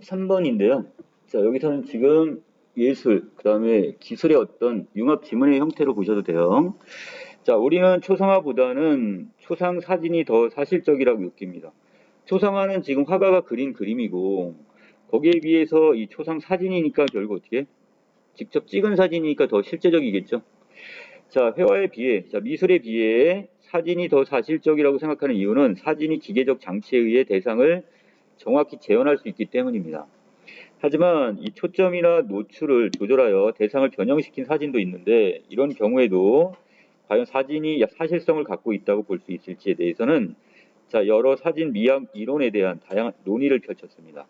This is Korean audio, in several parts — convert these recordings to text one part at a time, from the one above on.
13번인데요. 자, 여기서는 지금 예술, 그 다음에 기술의 어떤 융합 지문의 형태로 보셔도 돼요. 자, 우리는 초상화보다는 초상 사진이 더 사실적이라고 느낍니다. 초상화는 지금 화가가 그린 그림이고, 거기에 비해서 이 초상 사진이니까 결국 어떻게? 직접 찍은 사진이니까 더 실제적이겠죠. 자, 회화에 비해, 자, 미술에 비해 사진이 더 사실적이라고 생각하는 이유는 사진이 기계적 장치에 의해 대상을 정확히 재현할 수 있기 때문입니다. 하지만 이 초점이나 노출을 조절하여 대상을 변형시킨 사진도 있는데 이런 경우에도 과연 사진이 사실성을 갖고 있다고 볼 수 있을지에 대해서는 자, 여러 사진 미학 이론에 대한 다양한 논의를 펼쳤습니다.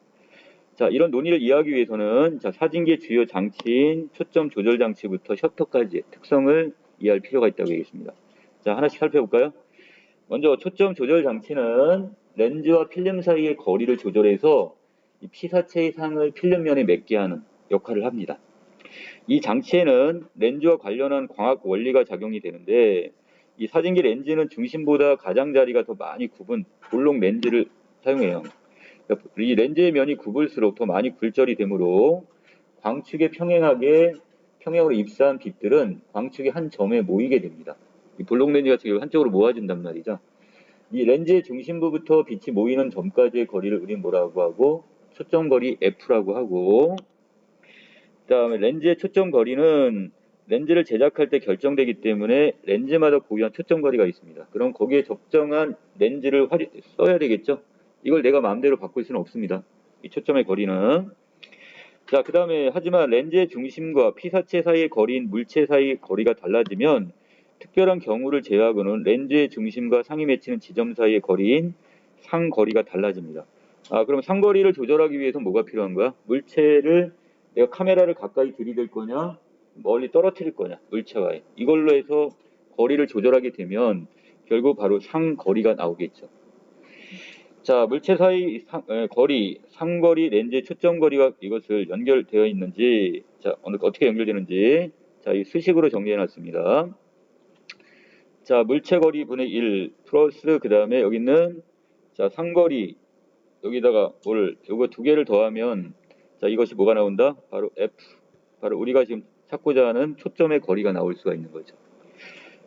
자, 이런 논의를 이해하기 위해서는 자, 사진기의 주요 장치인 초점 조절 장치부터 셔터까지의 특성을 이해할 필요가 있다고 얘기했습니다. 자, 하나씩 살펴볼까요? 먼저 초점 조절 장치는 렌즈와 필름 사이의 거리를 조절해서 이 피사체의 상을 필름면에 맺게 하는 역할을 합니다. 이 장치에는 렌즈와 관련한 광학 원리가 작용이 되는데 이 사진기 렌즈는 중심보다 가장자리가 더 많이 굽은 볼록 렌즈를 사용해요. 이 렌즈의 면이 굽을수록 더 많이 굴절이 되므로 광축에 평행으로 입사한 빛들은 광축의 한 점에 모이게 됩니다. 이 볼록 렌즈 같은 경우 한쪽으로 모아진단 말이죠. 이 렌즈의 중심부부터 빛이 모이는 점까지의 거리를 우리는 뭐라고 하고 초점거리 F라고 하고, 그 다음에 렌즈의 초점거리는 렌즈를 제작할 때 결정되기 때문에 렌즈마다 고유한 초점거리가 있습니다. 그럼 거기에 적정한 렌즈를 써야 되겠죠. 이걸 내가 마음대로 바꿀 수는 없습니다. 이 초점의 거리는. 자, 그 다음에 하지만 렌즈의 중심과 피사체 사이의 거리인 물체 사이의 거리가 달라지면 특별한 경우를 제외하고는 렌즈의 중심과 상이 맺히는 지점 사이의 거리인 상거리가 달라집니다. 그럼 상거리를 조절하기 위해서 뭐가 필요한 거야? 물체를 내가 카메라를 가까이 들이댈 거냐, 멀리 떨어뜨릴 거냐, 물체와의. 이걸로 해서 거리를 조절하게 되면 결국 바로 상거리가 나오겠죠. 자, 물체 사이 거리, 상거리, 렌즈의 초점거리가 이것을 연결되어 있는지, 자, 어떻게 연결되는지, 자, 이 수식으로 정리해 놨습니다. 자, 물체 거리 분의 1 플러스 그 다음에 여기 있는 자, 상거리 여기다가 요거 두 개를 더하면 자, 이것이 뭐가 나온다? 바로 F. 바로 우리가 지금 찾고자 하는 초점의 거리가 나올 수가 있는 거죠.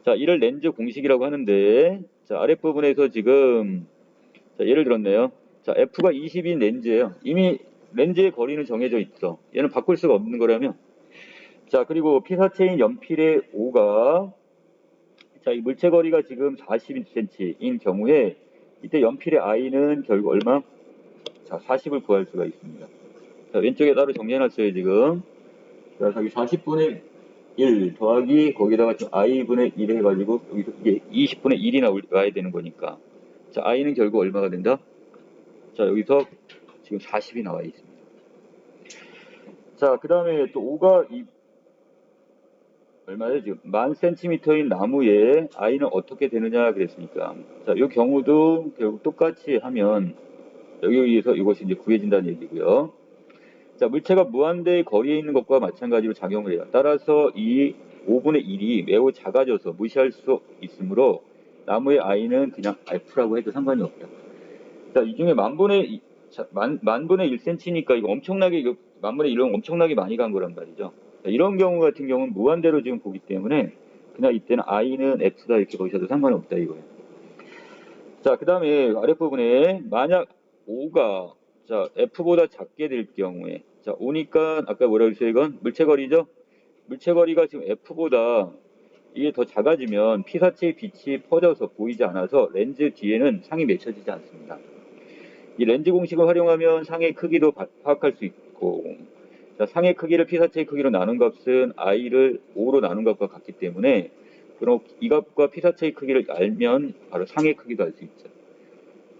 자, 이를 렌즈 공식이라고 하는데 자, 아랫부분에서 지금 자, 예를 들었네요. 자, F가 20인 렌즈예요. 이미 렌즈의 거리는 정해져 있어. 얘는 바꿀 수가 없는 거라면. 자, 그리고 피사체인 연필의 O가 자, 이 물체 거리가 지금 40cm인 경우에 이때 연필의 I는 결국 얼마? 자, 40을 구할 수가 있습니다. 자, 왼쪽에 따로 정리해놨어요, 지금. 자, 여기 40분의 1 더하기 거기다가 지금 I분의 1 해가지고 여기서 이게 20분의 1이 나와야 되는 거니까. 자, I는 결국 얼마가 된다? 자, 여기서 지금 40이 나와 있습니다. 자, 그 다음에 또 5가 얼마예요? 지금 1000cm인 나무에 I는 어떻게 되느냐 그랬으니까. 자, 이 경우도 결국 똑같이 하면 여기에서 이것이 이제 구해진다는 얘기고요. 자, 물체가 무한대의 거리에 있는 것과 마찬가지로 작용을 해요. 따라서 이 5분의 1이 매우 작아져서 무시할 수 있으므로 나무의 I는 그냥 F라고 해도 상관이 없다. 자, 이 중에 만분의 1cm니까 이거 엄청나게, 만분의 1은 엄청나게 많이 간 거란 말이죠. 자, 이런 경우 같은 경우는 무한대로 지금 보기 때문에 그냥 이때는 I는 F다 이렇게 보셔도 상관이 없다 이거예요. 자, 그 다음에 아랫부분에 만약 5가 자, F보다 작게 될 경우에 자, 5니까 아까 뭐라고 했어요 이건? 물체거리죠? 물체거리가 지금 F보다 이게 더 작아지면 피사체의 빛이 퍼져서 보이지 않아서 렌즈 뒤에는 상이 맺혀지지 않습니다. 이 렌즈 공식을 활용하면 상의 크기도 파악할 수 있고 자, 상의 크기를 피사체의 크기로 나눈 값은 I를 5로 나눈 값과 같기 때문에 그럼 이 값과 피사체의 크기를 알면 바로 상의 크기도 알 수 있죠.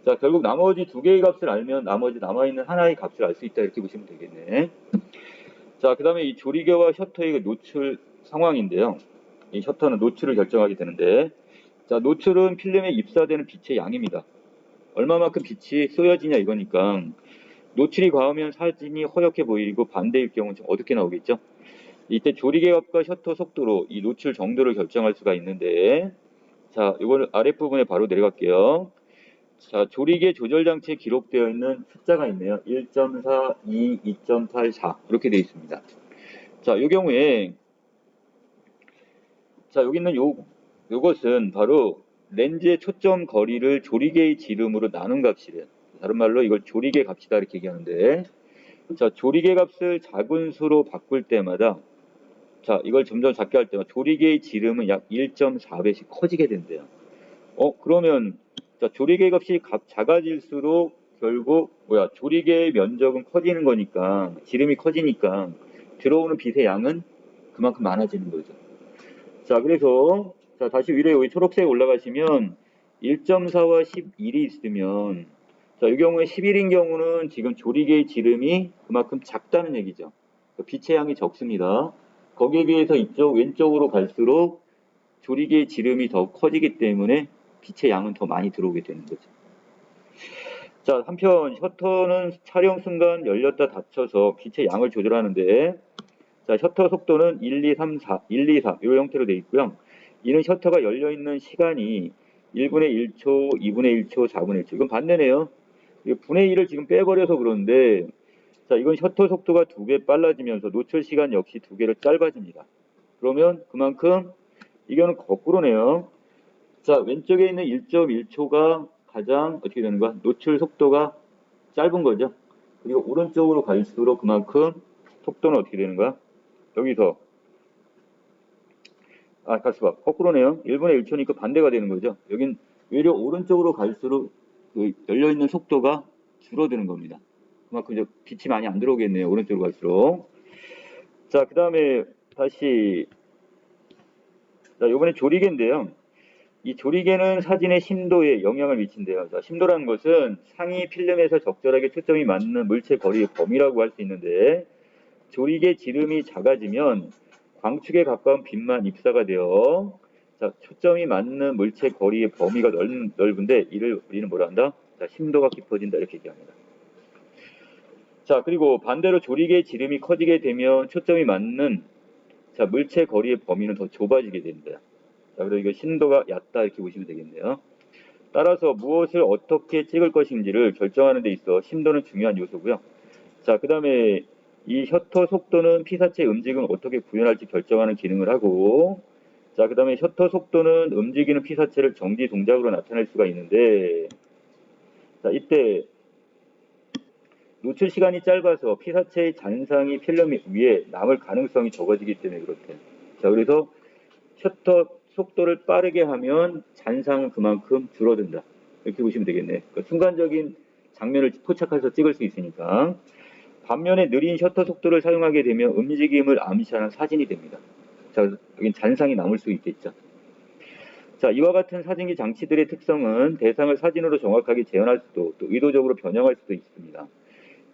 자, 결국 나머지 두 개의 값을 알면 나머지 남아있는 하나의 값을 알 수 있다 이렇게 보시면 되겠네. 자, 그 다음에 이 조리개와 셔터의 노출 상황인데요. 이 셔터는 노출을 결정하게 되는데 자, 노출은 필름에 입사되는 빛의 양입니다. 얼마만큼 빛이 쏘여지냐 이거니까 노출이 과하면 사진이 허옇게 보이고 반대일 경우는 좀 어둡게 나오겠죠. 이때 조리개 값과 셔터 속도로 이 노출 정도를 결정할 수가 있는데 자, 이거를 아랫부분에 바로 내려갈게요. 자, 조리개 조절 장치에 기록되어 있는 숫자가 있네요. 1.4, 2, 2.8, 4 이렇게 되어 있습니다. 자, 이 경우에 자, 여기 있는 요것은 바로 렌즈의 초점 거리를 조리개의 지름으로 나눈 값이래요. 다른 말로 이걸 조리개 값이다 이렇게 얘기하는데, 자, 조리개 값을 작은 수로 바꿀 때마다, 자, 이걸 점점 작게 할 때마다 조리개의 지름은 약 1.4배씩 커지게 된대요. 그러면 자, 조리개 값이 작아질수록 결국 조리개의 면적은 커지는 거니까, 지름이 커지니까 들어오는 빛의 양은 그만큼 많아지는 거죠. 자, 그래서 자, 다시 위로 여기 초록색 올라가시면 1.4와 11이 있으면, 자, 이 경우에 11인 경우는 지금 조리개의 지름이 그만큼 작다는 얘기죠. 빛의 양이 적습니다. 거기에 비해서 이쪽 왼쪽으로 갈수록 조리개의 지름이 더 커지기 때문에 빛의 양은 더 많이 들어오게 되는 거죠. 자, 한편 셔터는 촬영 순간 열렸다 닫혀서 빛의 양을 조절하는데, 자, 셔터 속도는 1, 2, 3, 4, 1, 2, 4, 이 형태로 되어 있고요. 이는 셔터가 열려있는 시간이 1분의 1초, 2분의 1초, 4분의 1초. 이건 반대네요. 분의 1을 지금 빼버려서 그러는데, 자, 이건 셔터 속도가 2배 빨라지면서 노출 시간 역시 2배로 짧아집니다. 그러면 그만큼, 이거는 거꾸로네요. 자, 왼쪽에 있는 1.1초가 가장 어떻게 되는 거야? 노출 속도가 짧은 거죠. 그리고 오른쪽으로 갈수록 그만큼 속도는 어떻게 되는 거야? 여기서 가수 봐. 거꾸로네요. 1분의 1초니까 반대가 되는 거죠. 여긴 외려 오른쪽으로 갈수록 그 열려있는 속도가 줄어드는 겁니다. 그만큼 이제 빛이 많이 안 들어오겠네요. 오른쪽으로 갈수록. 자, 그 다음에 다시, 자, 요번에 조리개인데요. 이 조리개는 사진의 심도에 영향을 미친대요. 자, 심도라는 것은 상위 필름에서 적절하게 초점이 맞는 물체 거리의 범위라고 할 수 있는데, 조리개 지름이 작아지면 광축에 가까운 빛만 입사가 되어, 자, 초점이 맞는 물체 거리의 범위가 넓은데 이를 우리는 뭐라 한다? 자, 심도가 깊어진다 이렇게 얘기합니다. 자, 그리고 반대로 조리개 지름이 커지게 되면 초점이 맞는 자, 물체 거리의 범위는 더 좁아지게 됩니다. 자, 그래서 이거 심도가 얕다 이렇게 보시면 되겠네요. 따라서 무엇을 어떻게 찍을 것인지를 결정하는 데 있어 심도는 중요한 요소고요. 자, 그 다음에 이 셔터 속도는 피사체 움직임을 어떻게 구현할지 결정하는 기능을 하고, 자, 그 다음에 셔터 속도는 움직이는 피사체를 정지 동작으로 나타낼 수가 있는데, 자, 이때 노출 시간이 짧아서 피사체의 잔상이 필름 위에 남을 가능성이 적어지기 때문에 그렇대요. 자, 그래서 셔터 속도를 빠르게 하면 잔상은 그만큼 줄어든다. 이렇게 보시면 되겠네. 그러니까 순간적인 장면을 포착해서 찍을 수 있으니까. 반면에 느린 셔터 속도를 사용하게 되면 움직임을 암시하는 사진이 됩니다. 자, 여긴 잔상이 남을 수 있겠죠. 자, 이와 같은 사진기 장치들의 특성은 대상을 사진으로 정확하게 재현할 수도 또 의도적으로 변형할 수도 있습니다.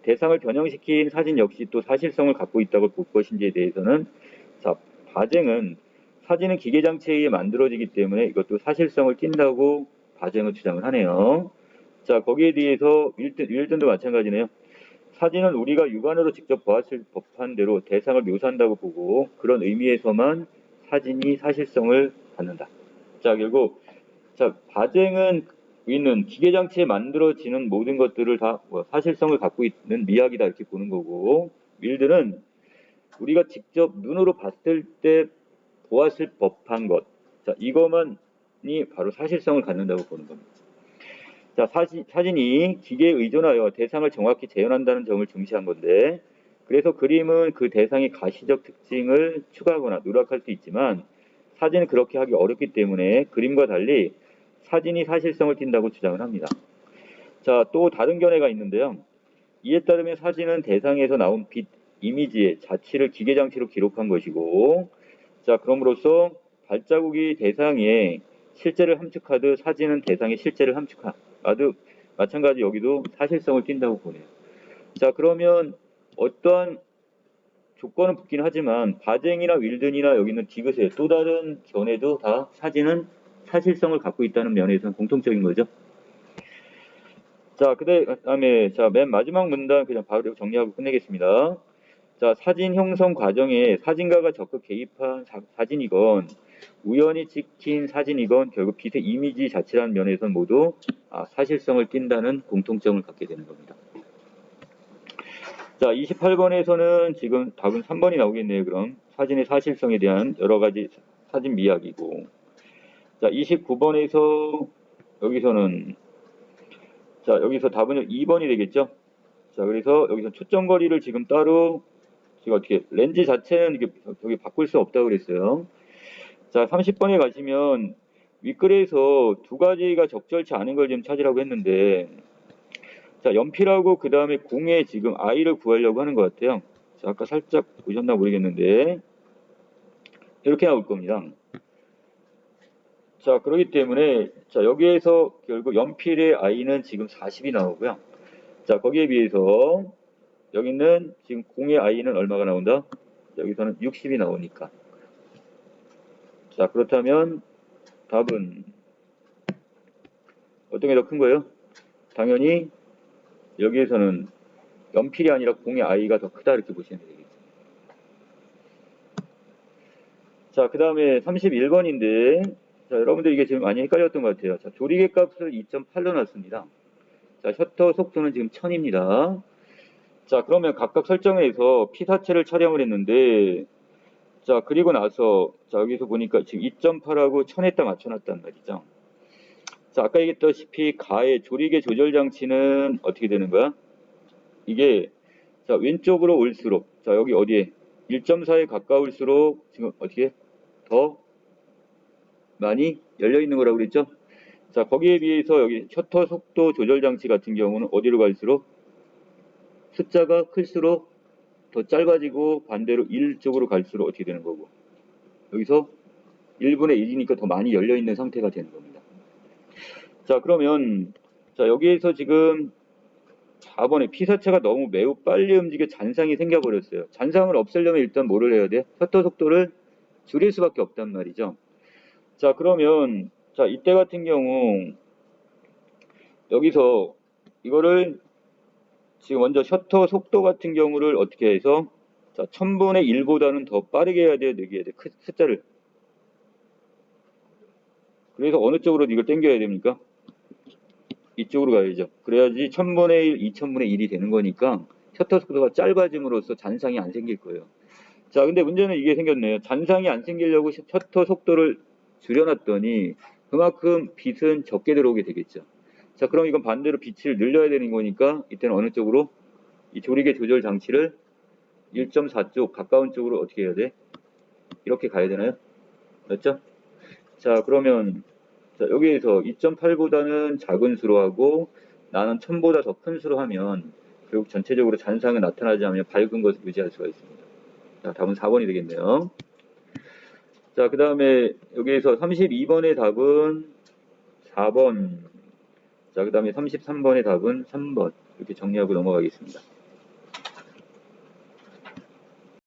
대상을 변형시킨 사진 역시 또 사실성을 갖고 있다고 볼 것인지에 대해서는, 자, 바쟁은 사진은 기계 장치에 의해 만들어지기 때문에 이것도 사실성을 띈다고 바쟁은 주장을 하네요. 자, 거기에 대해서 윌든도 마찬가지네요. 사진은 우리가 육안으로 직접 보았을 법한 대로 대상을 묘사한다고 보고 그런 의미에서만 사진이 사실성을 갖는다. 자, 결국 자, 바쟁은 있는 기계장치에 만들어지는 모든 것들을 다 사실성을 갖고 있는 미학이다 이렇게 보는 거고, 밀들은 우리가 직접 눈으로 봤을 때 보았을 법한 것, 자, 이것만이 바로 사실성을 갖는다고 보는 겁니다. 자, 사진이 기계에 의존하여 대상을 정확히 재현한다는 점을 중시한 건데, 그래서 그림은 그 대상의 가시적 특징을 추가하거나 누락할 수 있지만 사진은 그렇게 하기 어렵기 때문에 그림과 달리 사진이 사실성을 띈다고 주장을 합니다. 자, 또 다른 견해가 있는데요. 이에 따르면 사진은 대상에서 나온 빛 이미지의 자취를 기계장치로 기록한 것이고, 자, 그럼으로써 발자국이 대상의 실제를 함축하듯 사진은 대상의 실제를 함축하듯 마찬가지 여기도 사실성을 띈다고 보네요. 자, 그러면 어떠한 조건은 붙긴 하지만 바쟁이나 윌든이나 여기 있는 디귿의 또 다른 견해도 다 사진은 사실성을 갖고 있다는 면에서는 공통적인 거죠. 자, 그다음에 자, 맨 마지막 문단 그냥 바로 정리하고 끝내겠습니다. 자, 사진 형성 과정에 사진가가 적극 개입한 사진이건 우연히 찍힌 사진이건 결국 빛의 이미지 자체라는 면에서는 모두 사실성을 띈다는 공통점을 갖게 되는 겁니다. 자, 28번에서는 지금 답은 3번이 나오겠네요. 그럼 사진의 사실성에 대한 여러 가지 사진 미학이고, 자, 29번에서 여기서는 자, 여기서 답은 2번이 되겠죠. 자, 그래서 여기서 초점거리를 지금 따로 지금 어떻게 렌즈 자체는 이게 저기 바꿀 수 없다고 그랬어요. 자, 30번에 가시면 윗글에서 두 가지가 적절치 않은 걸 지금 찾으라고 했는데, 자, 연필하고 그 다음에 공에 지금 i를 구하려고 하는 것 같아요. 자, 아까 살짝 보셨나 모르겠는데 이렇게 나올 겁니다. 자, 그렇기 때문에 자, 여기에서 결국 연필의 i는 지금 40이 나오고요. 자, 거기에 비해서 여기는 지금 공의 i는 얼마가 나온다? 여기서는 60이 나오니까. 자, 그렇다면 답은 어떤 게 더 큰 거예요? 당연히 여기에서는 연필이 아니라 공의 i가 더 크다 이렇게 보시면 되겠죠. 자, 그 다음에 31번인데 자, 여러분들 이게 지금 많이 헷갈렸던 것 같아요. 자, 조리개 값을 2.8로 놨습니다. 자, 셔터 속도는 지금 1000입니다. 자, 그러면 각각 설정해서 피사체를 촬영을 했는데 자, 그리고 나서 자, 여기서 보니까 지금 2.8하고 1000에다 맞춰놨단 말이죠. 자, 아까 얘기했다시피 가의 조리개 조절 장치는 어떻게 되는 거야? 이게 자, 왼쪽으로 올수록 자, 여기 어디에 1.4에 가까울수록 지금 어떻게 더 많이 열려 있는 거라고 그랬죠? 자, 거기에 비해서 여기 셔터 속도 조절 장치 같은 경우는 어디로 갈수록 숫자가 클수록 더 짧아지고 반대로 1 쪽으로 갈수록 어떻게 되는 거고 여기서 1분의 1이니까 더 많이 열려 있는 상태가 되는 겁니다. 자, 그러면 자, 여기에서 지금 4번에 피사체가 너무 매우 빨리 움직여 잔상이 생겨버렸어요. 잔상을 없애려면 일단 뭐를 해야 돼? 셔터 속도를 줄일 수밖에 없단 말이죠. 자, 그러면 자, 이때 같은 경우 여기서 이거를 지금 먼저 셔터 속도 같은 경우를 어떻게 해서 자, 1000분의 1보다는 더 빠르게 해야 돼요? 느게 해야 돼? 숫자를. 그래서 어느 쪽으로 이걸 당겨야 됩니까? 이쪽으로 가야죠. 그래야지 1000분의 1, 2000분의 1이 되는 거니까 셔터 속도가 짧아짐으로써 잔상이 안 생길 거예요. 자, 근데 문제는 이게 생겼네요. 잔상이 안 생기려고 셔터 속도를 줄여놨더니 그만큼 빛은 적게 들어오게 되겠죠. 자, 그럼 이건 반대로 빛을 늘려야 되는 거니까 이때는 어느 쪽으로? 이 조리개 조절 장치를 1.4쪽 가까운 쪽으로 어떻게 해야 돼? 이렇게 가야 되나요? 맞죠? 자, 그러면 자, 여기에서 2.8보다는 작은 수로 하고 나는 1000보다 더 큰 수로 하면 결국 전체적으로 잔상은 나타나지 않으며 밝은 것을 유지할 수가 있습니다. 자, 답은 4번이 되겠네요. 자, 그 다음에 여기에서 32번의 답은 4번. 자, 그 다음에 33번의 답은 3번. 이렇게 정리하고 넘어가겠습니다.